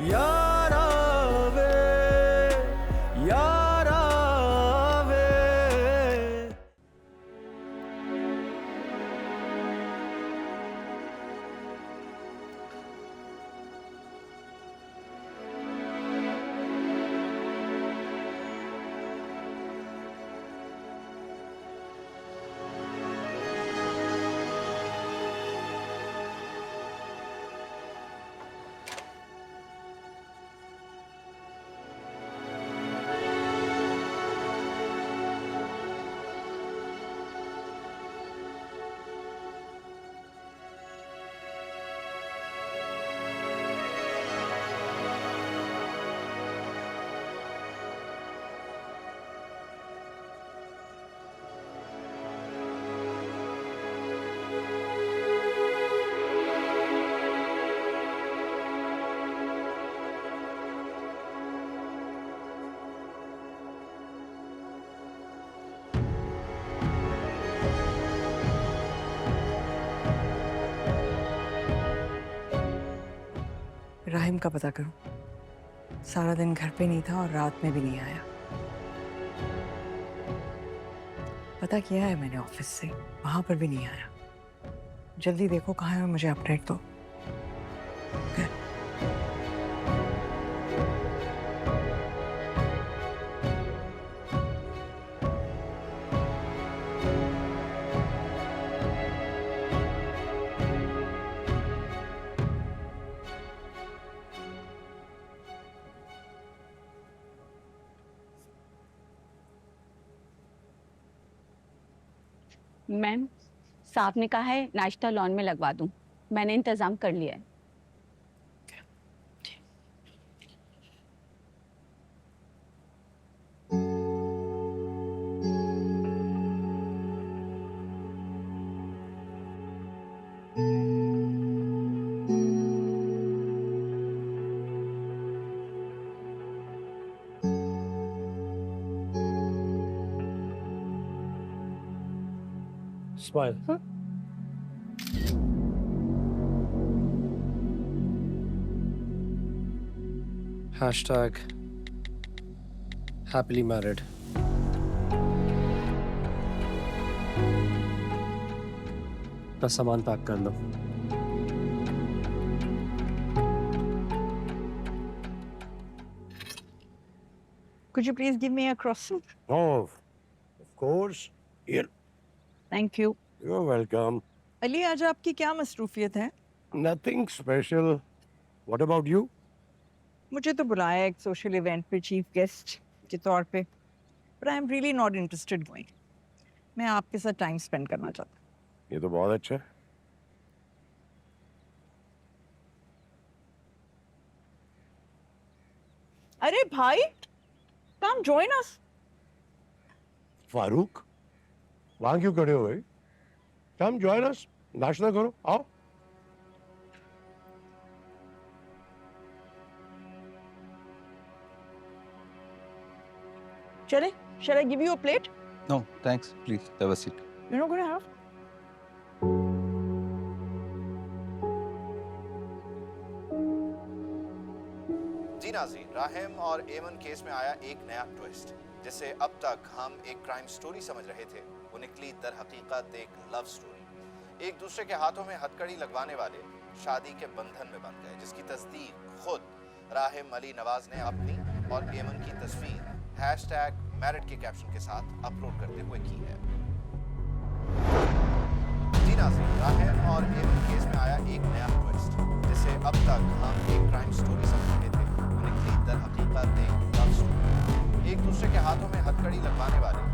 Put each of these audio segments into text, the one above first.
यारा वे, यारा वे। राहिम का पता करूं। सारा दिन घर पे नहीं था और रात में भी नहीं आया। पता किया है मैंने ऑफिस से, वहां पर भी नहीं आया। जल्दी देखो कहाँ है, मुझे अपडेट दो। Okay? मैम, साहब ने कहा है नाश्ता लॉन में लगवा दूं। मैंने इंतजाम कर लिया है। Smile. Hashtag happily married. अपना सामान पैक कर लो। Could you please give me a croissant? Oh, of course. Here, Thank you. you're welcome. Ali, आज आपकी क्या मसरूफियत है? Nothing special. What about you? मुझे तो बुलाया एक सोशल इवेंट पे चीफ गेस्ट के तौर पे, but I am really not interested going. मैं आपके साथ टाइम स्पेंड करना चाहता हूँ। ये तो बहुत अच्छा है। अरे भाई, come join us. फारूक, वहां क्यों खड़े हो गए? Come join us. नाश्ता करो, आओ। चले, shall I give you a plate? No, thanks. Please, have a seat. You're not going to have? जी नाज़रीन, राहिम और एमन केस में आया एक नया ट्विस्ट। जिसे अब तक हम एक क्राइम स्टोरी समझ रहे थे, वो निकली दर हकीकत एक लव स्टोरी। एक दूसरे के हाथों में हथकड़ी लगवाने वाले शादी के बंधन में बंध गए, जिसकी तस्दीक खुद राहिम अली नवाज ने अपनी और एमन की तस्वीर #मैरिड के कैप्शन के साथ अपलोड करते हुए की है। जी नाज़रीन, राहिम और एमन केस में आया एक नया ट्विस्ट। जिसे अब तक हम एक क्राइम स्टोरी समझ रहे थे, वो निकली दर हकीकत एक लव स्टोरी। एक दूसरे के हाथों में हथकड़ी लगवाने वाले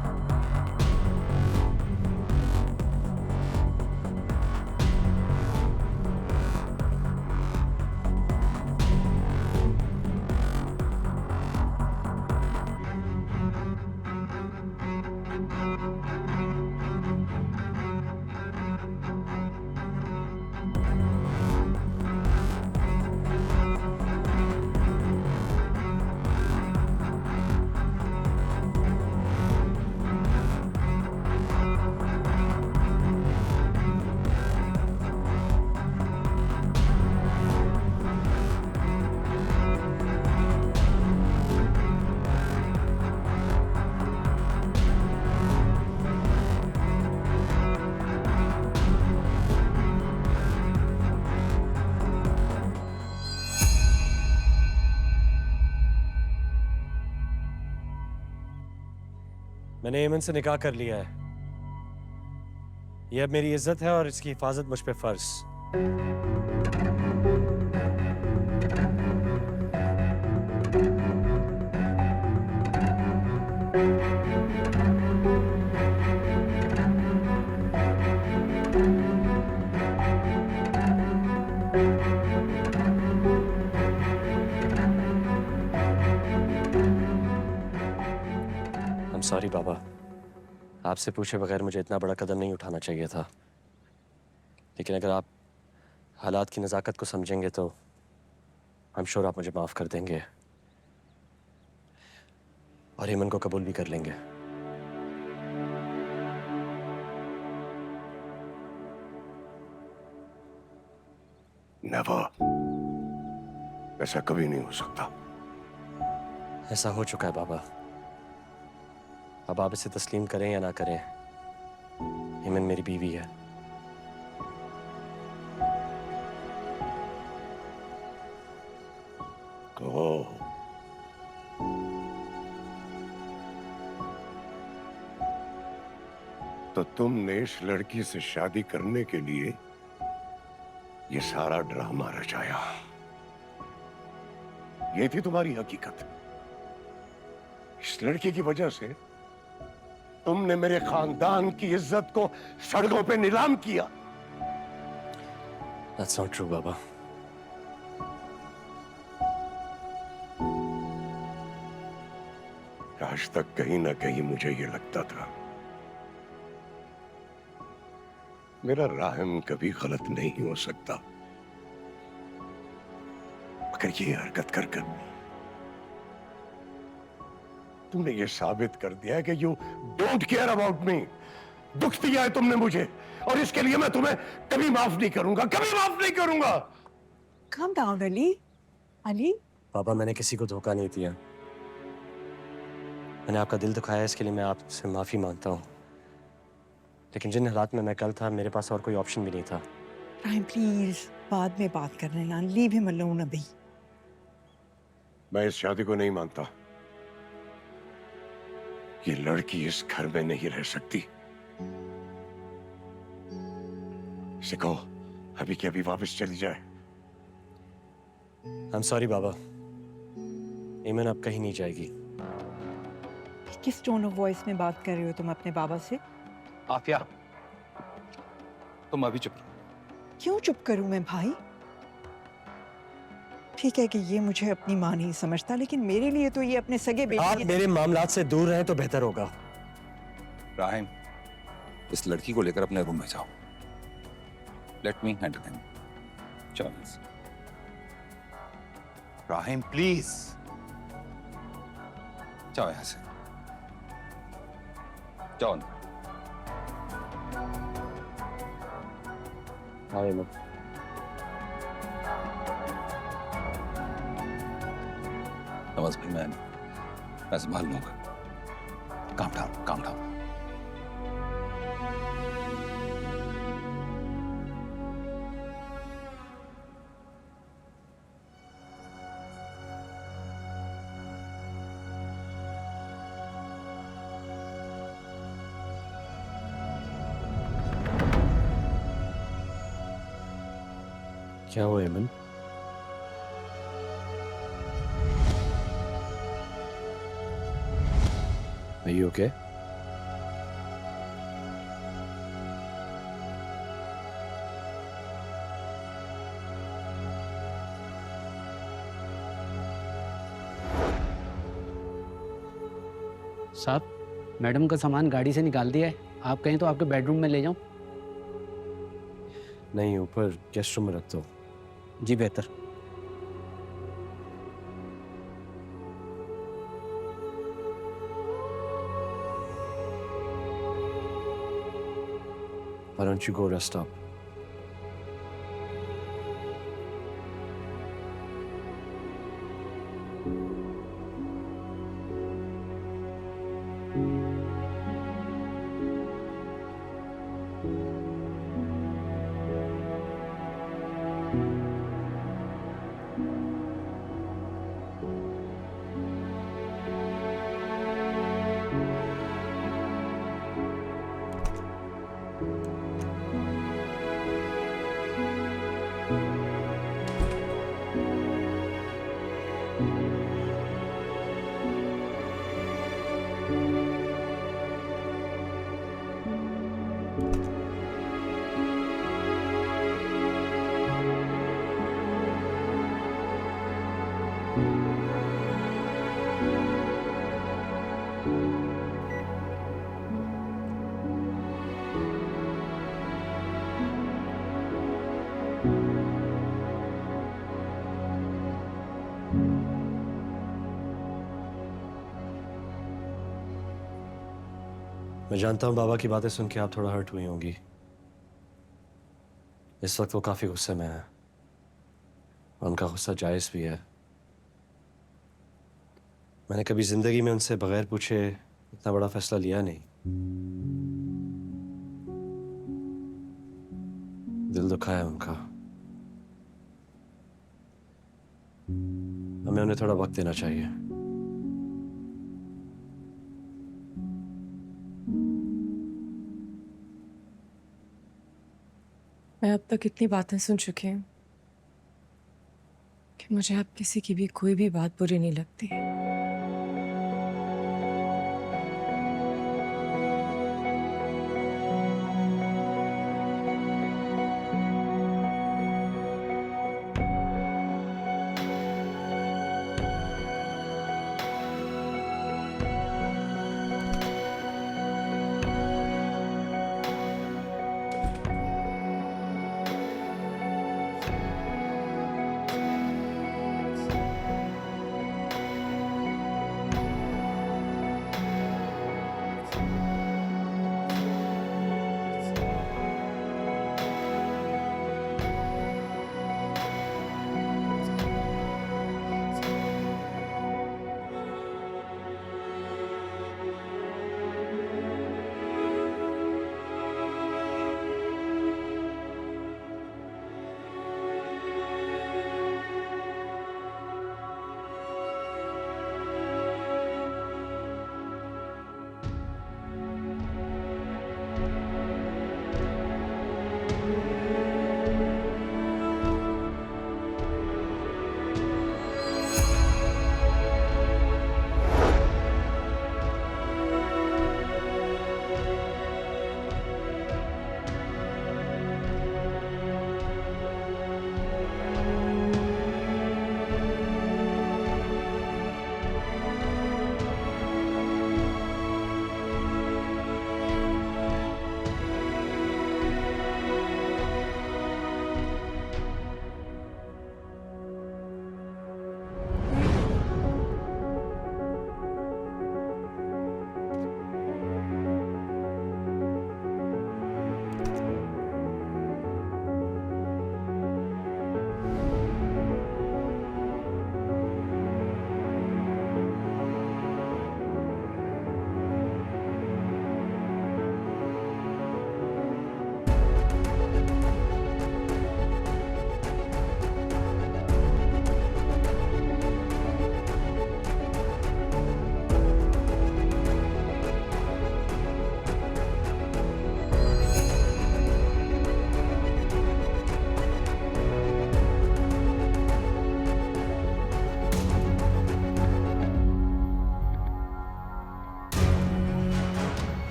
मैंने एमन से निकाह कर लिया है। यह अब मेरी इज्जत है और इसकी हिफाजत मुझ पे फर्ज। I'm sorry बाबा, आपसे पूछे बगैर मुझे इतना बड़ा कदम नहीं उठाना चाहिए था। लेकिन अगर आप हालात की नज़ाकत को समझेंगे तो I'm sure आप मुझे माफ़ कर देंगे और हेमन को कबूल भी कर लेंगे। नेवर, ऐसा कभी नहीं हो सकता। ऐसा हो चुका है बाबा। अब आप इसे तस्लीम करें या ना करें, हेमन मेरी बीवी है। कहो। तो तुमने इस लड़की से शादी करने के लिए ये सारा ड्रामा रचाया। ये थी तुम्हारी हकीकत। इस लड़की की वजह से तुमने मेरे खानदान की इज्जत को सड़कों पे नीलाम किया। That's not true बाबा। आज तक कहीं ना कहीं मुझे ये लगता था मेरा राहिम कभी गलत नहीं हो सकता, मगर ये हरकत कर कर तुमने ये साबित कर दिया है कि you don't care about me. दुख दिया है तुमने मुझे और इसके लिए मैं तुम्हें कभी माफ नहीं करूंगा, कभी माफ नहीं करूंगा। Calm down, Ali. अली, बाबा मैंने किसी को धोखा नहीं दिया। मैंने आपका दिल दुखाया, इसके लिए मैं आपसे माफ़ी मांगता हूँ। लेकिन जिन हालात में मैं कल था, मेरे पास और कोई ऑप्शन भी नहीं था। राहिम प्लीज, बाद में बात कर लेना। लीव हिम अलोन अभी। मैं इस शादी को नहीं मानता। ये लड़की इस घर में नहीं रह सकती। इसे कहो अभी के अभी वापस चली जाए। I'm sorry बाबा, एमन अब कहीं नहीं जाएगी। किस टोन ऑफ वॉइस में बात कर रहे हो तुम अपने बाबा से? आफिया, तुम अभी चुप रहो। क्यों चुप करूं मैं भाई? ठीक है कि ये मुझे अपनी माँ नहीं समझता, लेकिन मेरे लिए तो ये अपने सगे आप बेटे मेरे मामलात से दूर रहें तो बेहतर होगा। राहिम, इस लड़की को लेकर अपने रूम में जाओ। Let me handle him. चलो राहिम प्लीज जाओ यहां से, जाओ ना। हाँ एमन। नवाज भाई, मैं संभाल लूंगा। Calm down, calm down. क्या हुआ एमन? Are you okay? साहब, मैडम का सामान गाड़ी से निकाल दिया है। आप कहें तो आपके बेडरूम में ले जाऊं? नहीं, ऊपर गेस्ट रूम में रख दो। जी बेहतर। Why don't you go rest up? मैं जानता हूँ बाबा की बातें सुन के आप थोड़ा हर्ट हुई होंगी। इस वक्त वो काफी गुस्से में है। उनका गुस्सा जायज भी है। मैंने कभी जिंदगी में उनसे बगैर पूछे इतना बड़ा फैसला लिया नहीं। दिल दुखा है उनका। हमें उन्हें थोड़ा वक्त देना चाहिए। मैं अब तक इतनी बातें सुन चुकी हूँ कि मुझे अब किसी की भी कोई भी बात बुरी नहीं लगती।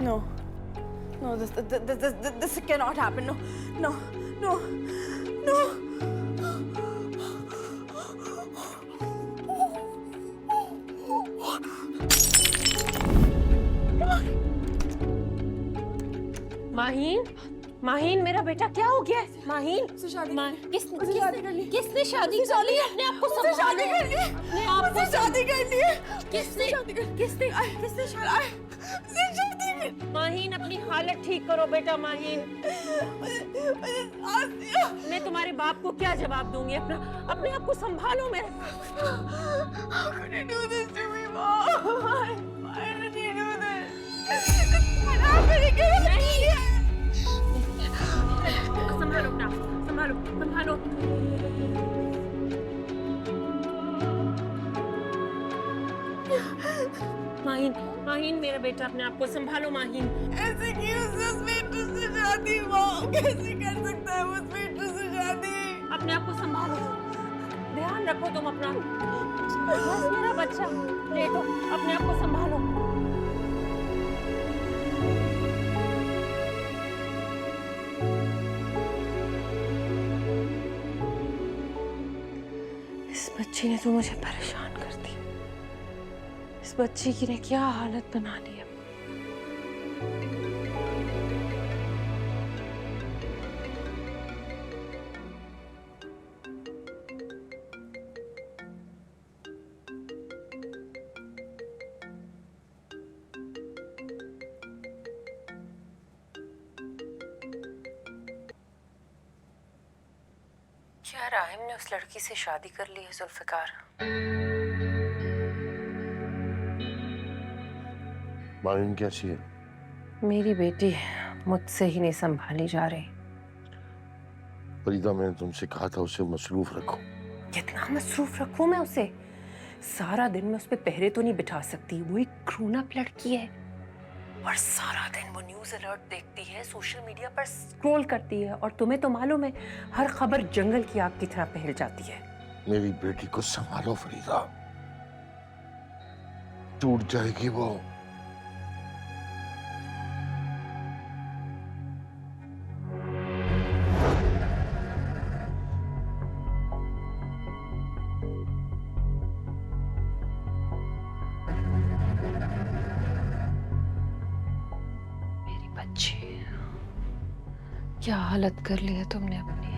No, no, this cannot happen. No, no, no, no. Maheen, Maheen मेरा बेटा क्या हो गया? माहीन, उससे शादी किसने शादी कर ली? किसने शादी कर ली? अपने आप को उससे शादी संभालो। कर ली? अपने आप को उससे शादी कर ली? किसने शादी कर किसने उससे शादी कर माहीन अपनी हालत ठीक करो बेटा। माहीन, मैं तुम्हारे बाप को क्या जवाब दूंगी? अपने आप को संभालो मेरे। How could you do this to me, Mom? Why did you do Maheen मेरा बेटा, अपने आप को संभालो माहीन। ऐसे क्यों उस बेटू से शादी? वो कैसे कर सकता है उस बेटू से शादी? अपने आप को संभालो, ध्यान रखो तुम अपना। बस मेरा बच्चा, लेटो, अपने आप को संभालो। इस बच्ची ने तो मुझे परेशान कर दी। इस बच्ची की ने क्या हालत बना ली है। क्या राहिम ने उस लड़की से शादी कर ली है जुल्फिकार? माहिन कैसी है? मेरी बेटी मुझसे ही नहीं संभाली जा रही। फरीदा, मैंने तुमसे कहा था उसे मसरूफ रखो। कितना मसरूफ रखूं मैं उसे? सारा दिन मैं उस पे पहरे तो नहीं बिठा सकती। वो एक ग्रोन अप लड़की है और सारा दिन वो न्यूज़ अलर्ट देखती है, सोशल मीडिया पर स्क्रॉल करती है, और तुम्हें तो मालूम है हर खबर जंगल की आग की तरह फैल जाती है। मेरी बेटी को संभालो फरीदा, टूट जाएगी वो। क्या हालत कर ली है तुमने अपनी।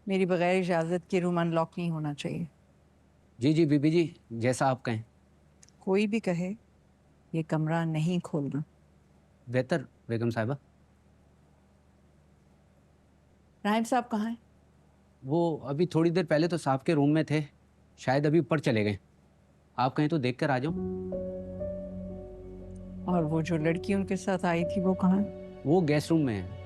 मेरी बगैर इजाज़त के रूम अनलॉक नहीं होना चाहिए। जी जी बीबी जी, जैसा आप कहें। कोई भी कहे ये कमरा नहीं खोलना। बेहतर बेगम साहिबा। राहिम साहब कहाँ हैं? वो अभी थोड़ी देर पहले तो साहब के रूम में थे, शायद अभी ऊपर चले गए। आप कहें तो देख कर आ जाओ। और वो जो लड़की उनके साथ आई थी वो कहाँ है? वो गेस्ट रूम में है।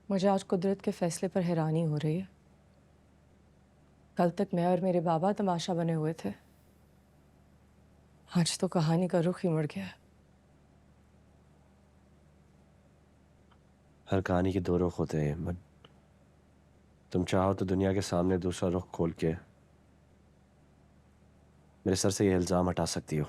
मुझे आज कुदरत के फैसले पर हैरानी हो रही है। कल तक मैं और मेरे बाबा तमाशा बने हुए थे, आज तो कहानी का रुख ही मुड़ गया। हर कहानी के दो रुख होते हैं अहमद। तुम चाहो तो दुनिया के सामने दूसरा रुख खोल के मेरे सर से ये इल्जाम हटा सकती हो।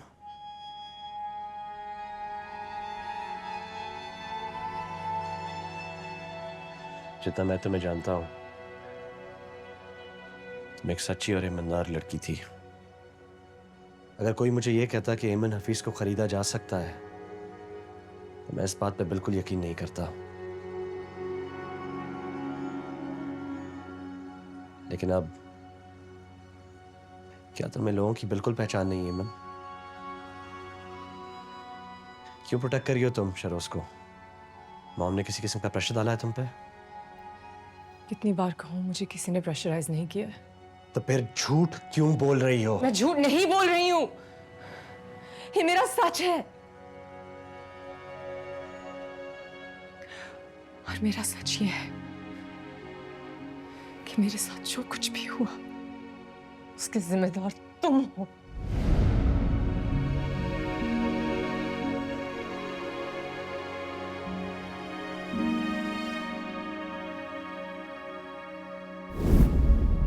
जितना मैं तुम्हें जानता हूं, तुम एक सच्ची और ईमानदार लड़की थी। अगर कोई मुझे यह कहता कि एमन हफीज को खरीदा जा सकता है तो मैं इस बात पे बिल्कुल यकीन नहीं करता। लेकिन अब क्या तुम्हें लोगों की बिल्कुल पहचान नहीं है मन? क्यों प्रोटेक्ट करी हो तुम शरोज को? मॉम ने किसी किस्म का प्रेशर डाला है तुम पे? कितनी बार कहूँ, मुझे किसी ने प्रेशराइज नहीं किया। तो फिर झूठ क्यों बोल रही हो? मैं झूठ नहीं बोल रही हूँ, ये मेरा सच है। और मेरा सच ये है कि मेरे साथ जो कुछ भी हुआ उसके जिम्मेदार तुम हो।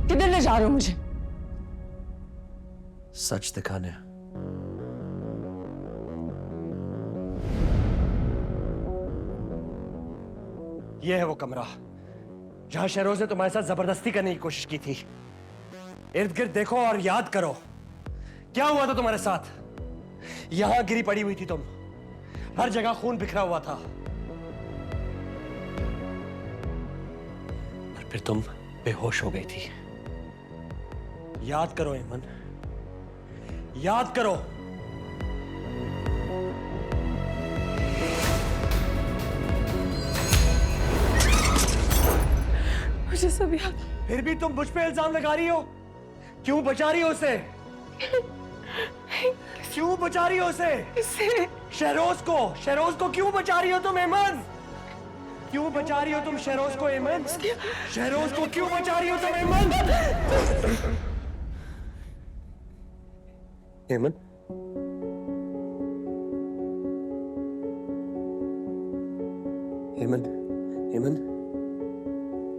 किधर ले जा रहे हो मुझे? सच दिखाने। ये है वो कमरा जहां शहरोज ने तुम्हारे साथ जबरदस्ती करने की कोशिश की थी। इर्द गिर्द देखो और याद करो क्या हुआ था तुम्हारे साथ। यहां गिरी पड़ी हुई थी तुम, हर जगह खून बिखरा हुआ था, और फिर तुम बेहोश हो गई थी। याद करो एमन, याद करो। मुझे सब याद। फिर भी तुम मुझ पे इल्जाम लगा रही हो? क्यों बचा रही हो उसे? क्यों बचा रही हो उसे? शहरोज को क्यों बचा रही हो तुम एमन? क्यों बचा रही हो तुम शहरोज को एमन? शहरोज को क्यों बचा रही हो तुम एमन? एमन, एमन, एमन,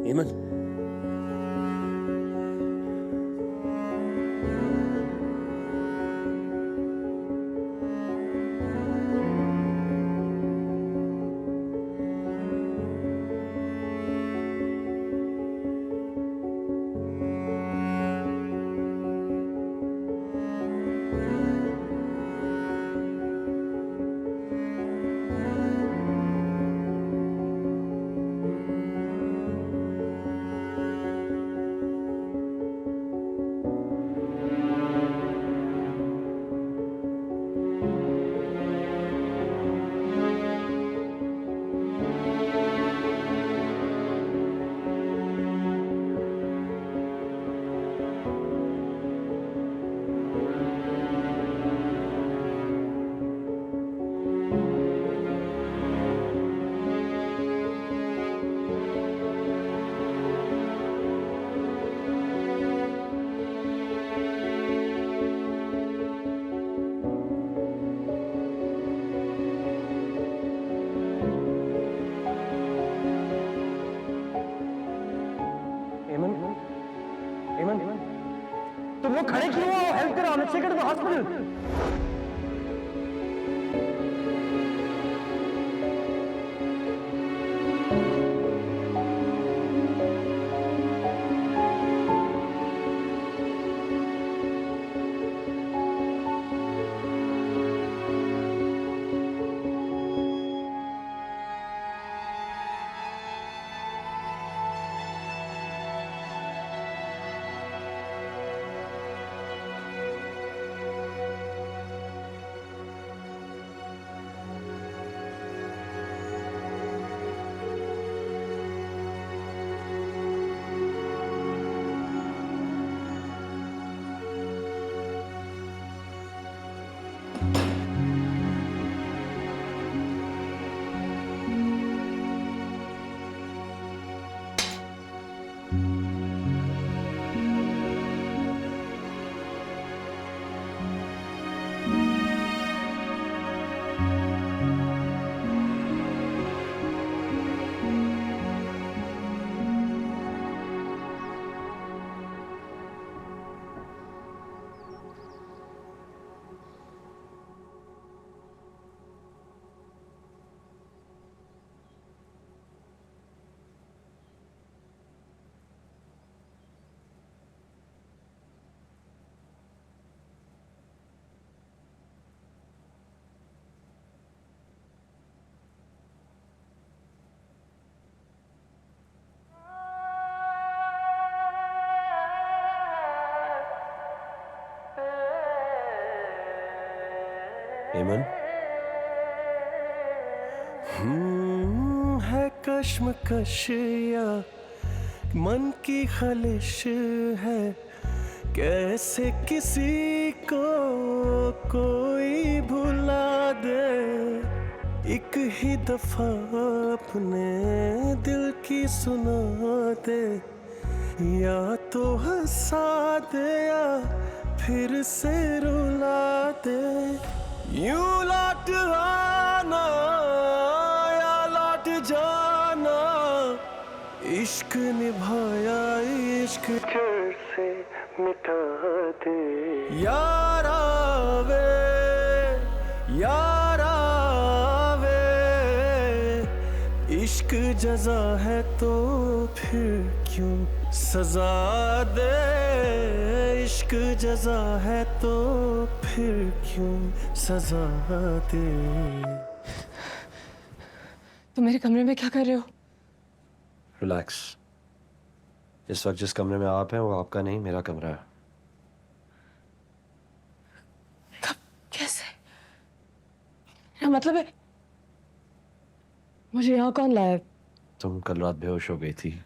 एमन। तुम लोग खड़े क्यों हो? हेल्प करो, let's take him to the hospital. Aman, है कश्मकश या मन की खलिश है, कैसे किसी को कोई भुला दे, एक ही दफा अपने दिल की सुना दे, या तो हंसा दे या फिर से रुला दे, यूं लौट आना या लौट जाना, इश्क निभाया इश्क जड़ से मिटा दे, यारा वे यारा वे, इश्क जज़ा है तो फिर क्यों सजा दे, इश्क जज़ा है तो फिर क्यों सजा दे। तुम मेरे कमरे में क्या कर रहे हो? रिलैक्स। इस वक्त जिस कमरे में आप हैं वो आपका नहीं, मेरा कमरा है। कब? कैसे? मेरा मतलब है, मुझे यहाँ कौन लाया? तुम कल रात बेहोश हो गई थी,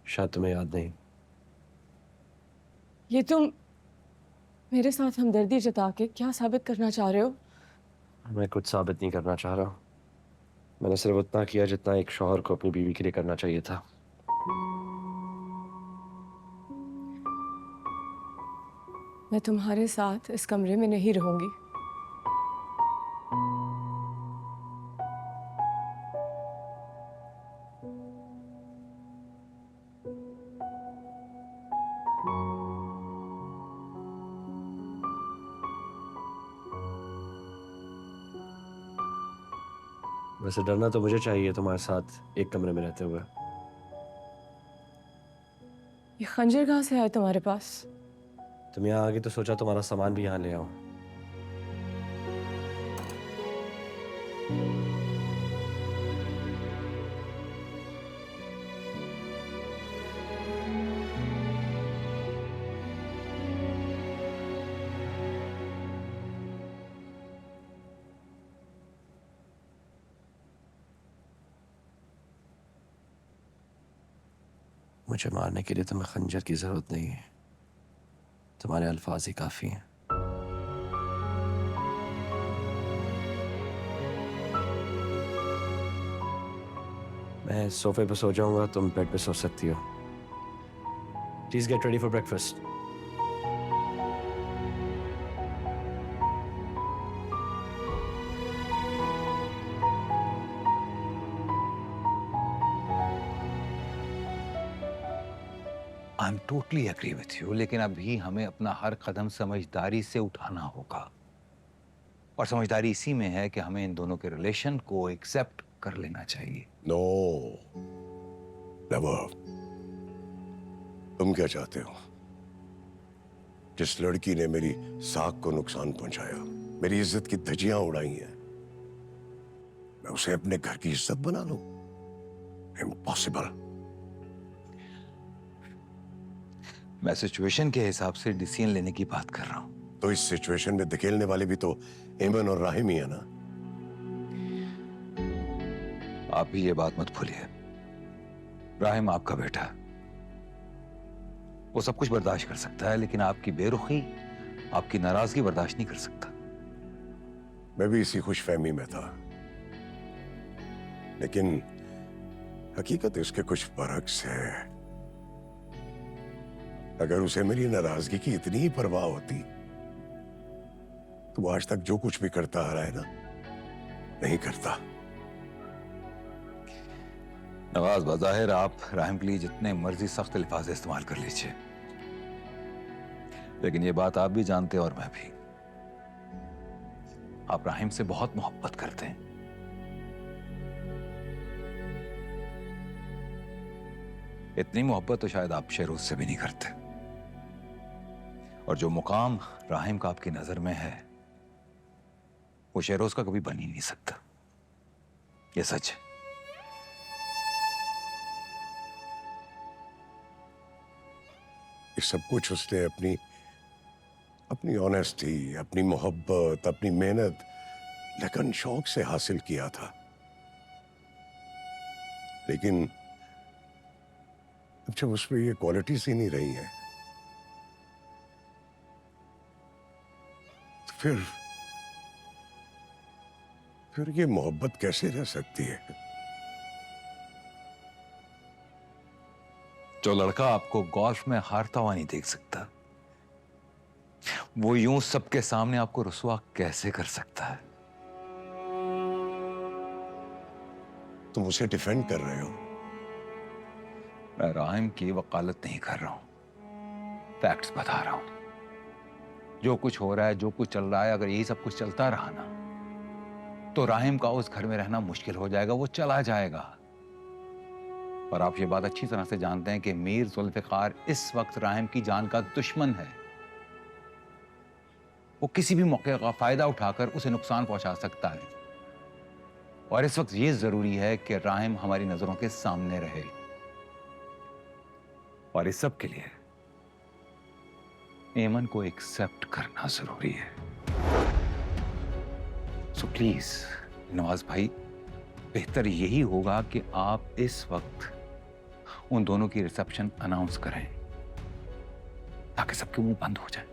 शायद तुम्हें याद नहीं। ये तुम मेरे साथ हमदर्दी जता के क्या साबित करना चाह रहे हो? मैं कुछ साबित नहीं करना चाह रहा। मैंने सिर्फ उतना किया जितना एक शौहर को अपनी बीवी के लिए करना चाहिए था। मैं तुम्हारे साथ इस कमरे में नहीं रहूंगी। वैसे डरना तो मुझे चाहिए तुम्हारे साथ एक कमरे में रहते हुए। ये खंजर कहाँ से आया तुम्हारे पास? तुम यहाँ आ गई तो सोचा तुम्हारा सामान भी यहाँ ले आऊं। मुझे मारने के लिए तुम्हें खंजर की जरूरत नहीं है, तुम्हारे अल्फाज ही काफी हैं। मैं सोफे पे सो जाऊंगा, तुम बेड पे सो सकती हो। Please get ready for breakfast. I am totally agree with you, लेकिन अभी हमें अपना हर कदम समझदारी से उठाना होगा, और समझदारी इसी में है कि हमें इन दोनों के रिलेशन को एक्सेप्ट कर लेना चाहिए। No never. तुम क्या चाहते हो? जिस लड़की ने मेरी साख को नुकसान पहुंचाया, मेरी इज्जत की धज्जियां उड़ाई हैं, मैं उसे अपने घर की इज्जत बना लूं? इम्पॉसिबल। मैं सिचुएशन के हिसाब से डिसीजन लेने की बात कर रहा हूं। तो इस सिचुएशन में धकेलने वाले भी तो एमन और राहिम ही है ना। आप भी ये बात मत भूलिए, राहिम आपका बेटा है, वो सब कुछ बर्दाश्त कर सकता है, लेकिन आपकी बेरुखी, आपकी नाराजगी बर्दाश्त नहीं कर सकता। मैं भी इसी खुशफहमी में था, लेकिन हकीकत इसके कुछ बरक्स है। अगर उसे मेरी नाराजगी की इतनी ही परवाह होती तो वो आज तक जो कुछ भी करता आ रहा है ना, नहीं करता। नवाज, बज़ाहिर आप राहिम के लिए जितने मर्जी सख्त अल्फाज इस्तेमाल कर लीजिए, लेकिन ये बात आप भी जानते हैं और मैं भी, आप राहिम से बहुत मोहब्बत करते हैं। इतनी मोहब्बत तो शायद आप शेरोज से भी नहीं करते, और जो मुकाम राहिम का आपकी नजर में है वो शेरोज का कभी बन ही नहीं सकता। ये सच है। ये सब कुछ उसने अपनी अपनी ऑनेस्टी, अपनी मोहब्बत, अपनी मेहनत लगन शौक से हासिल किया था। लेकिन अब जब उसमें ये क्वालिटीज ही नहीं रही हैं, तो फिर ये मोहब्बत कैसे रह सकती है? जो लड़का आपको गोल्फ में हारता हुआ नहीं देख सकता, वो यूं सबके सामने आपको रुसवा कैसे कर सकता है? तुम उसे डिफेंड कर रहे हो। मैं राहिम की वकालत नहीं कर रहा हूं, फैक्ट्स बता रहा हूं। जो कुछ हो रहा है, जो कुछ चल रहा है, अगर यही सब कुछ चलता रहा ना, तो राहिम का उस घर में रहना मुश्किल हो जाएगा, वो चला जाएगा। और आप ये बात अच्छी तरह से जानते हैं कि मीर जुल्फिकार इस वक्त राहिम की जान का दुश्मन है। वो किसी भी मौके का फायदा उठाकर उसे नुकसान पहुंचा सकता है। और इस वक्त ये जरूरी है कि राहिम हमारी नजरों के सामने रहे। और इस सब के लिए एमन को एक्सेप्ट करना जरूरी है। सो प्लीज नवाज भाई, बेहतर यही होगा कि आप इस वक्त उन दोनों की रिसेप्शन अनाउंस करें, ताकि सबके मुंह बंद हो जाए।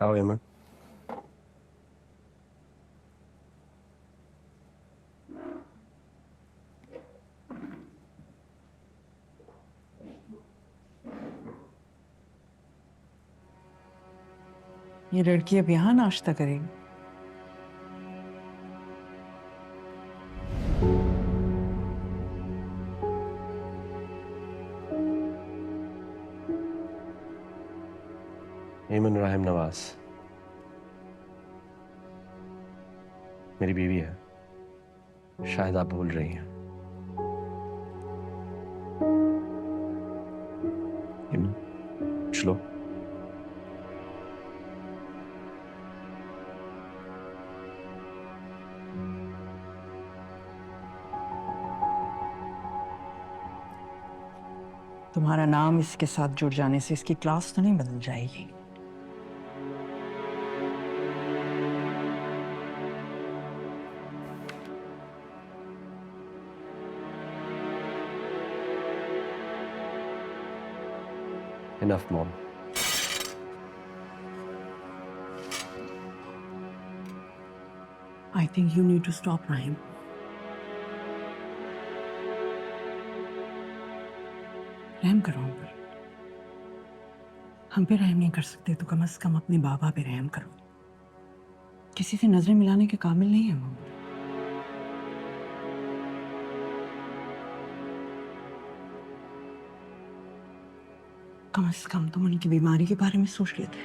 आओ एमन। ये लड़की अब यहाँ नाश्ता करेगी? एमन राहिम नवाज मेरी बीवी है, शायद आप भूल रही हैं। एमन, चलो। तुम्हारा नाम इसके साथ जुड़ जाने से इसकी क्लास तो नहीं बदल जाएगी। Enough, Mom. I think you need to stop, Rahim. रहम करो हम पर। हम पे रहम नहीं कर सकते तो कम से कम अपने बाबा पे रहम करो। किसी से नजरें मिलाने के काबिल नहीं है वो। कम से कम तुम उनकी बीमारी के बारे में सोच लेते।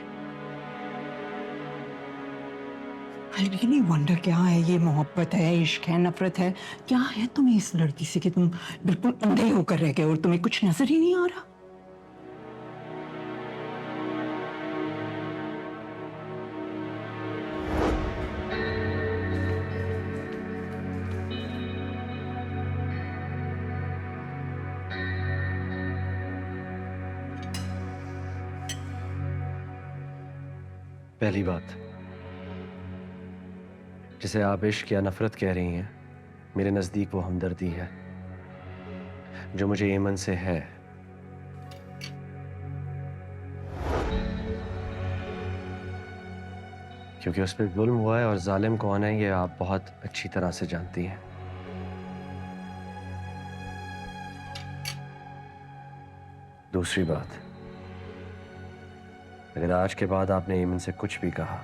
I really wonder क्या है ये, मोहब्बत है, इश्क है, नफरत है, क्या है तुम्हें इस लड़की से कि तुम बिल्कुल अंधे होकर रह गए और तुम्हें कुछ नजर ही नहीं आ रहा? पहली बात, जिसे आप इश्क या नफरत कह रही हैं, मेरे नजदीक वो हमदर्दी है जो मुझे एमन से है। क्योंकि उस पर जुल्म हुआ है और जालिम कौन है ये आप बहुत अच्छी तरह से जानती हैं। दूसरी बात, अगर आज के बाद आपने एमन से कुछ भी कहा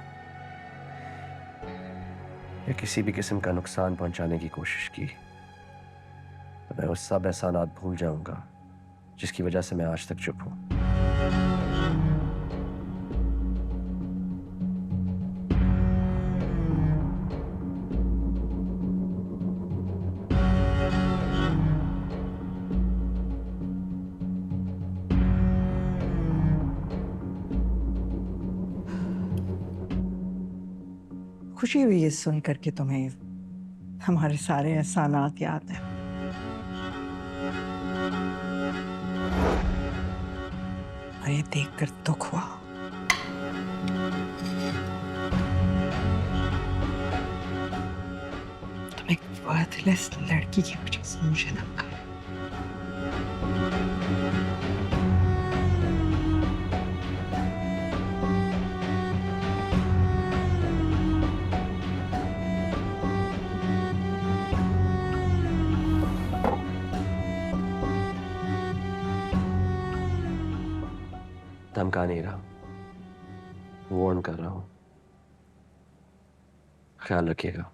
या किसी भी किस्म का नुकसान पहुंचाने की कोशिश की तो मैं उस सब एहसानात भूल जाऊंगा जिसकी वजह से मैं आज तक चुप हूं। खुशी हुई ये सुन करके तुम्हें हमारे सारे एहसानात याद हैं। और ये देखकर दुख हुआ। तुम एक वर्थलेस लड़की की वजह से मुझे धमका। धमका नहीं रहा, वार्न कर रहा हूं। ख्याल रखिएगा।